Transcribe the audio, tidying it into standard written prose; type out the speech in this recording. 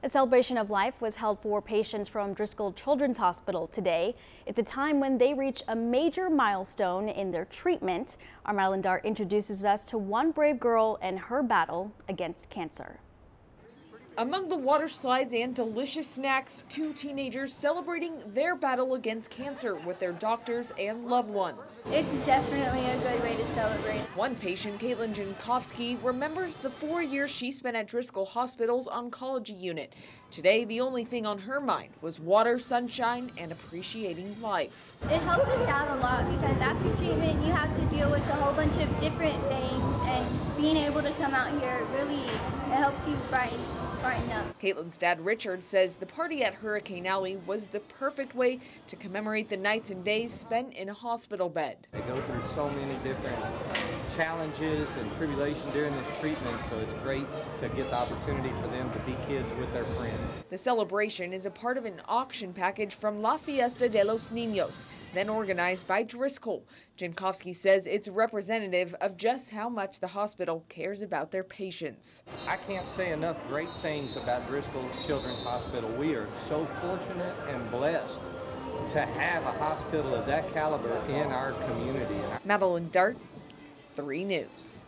A celebration of life was held for patients from Driscoll Children's Hospital today. It's a time when they reach a major milestone in their treatment. Our Madeline Dart introduces us to one brave girl and her battle against cancer. Among the water slides and delicious snacks, two teenagers celebrating their battle against cancer with their doctors and loved ones. It's definitely a good way to celebrate. One patient, Caitlin Jankowski, remembers the 4 years she spent at Driscoll Hospital's oncology unit. Today, the only thing on her mind was water, sunshine, and appreciating life. It helps us out a lot because after treatment, you have to deal with a whole bunch of different things, and being able to come out here really helps you brighten up. Caitlin's dad, Richard, says the party at Hurricane Alley was the perfect way to commemorate the nights and days spent in a hospital bed. They go through so many different challenges and tribulation during this treatment, so it's great to get the opportunity for them to be kids with their friends. The celebration is a part of an auction package from La Fiesta de los Niños, then organized by Driscoll. Jankowski says it's representative of just how much the hospital cares about their patients. I can't say enough great things about Driscoll Children's Hospital. We are so fortunate and blessed to have a hospital of that caliber in our community. Madeline Dart, 3 News.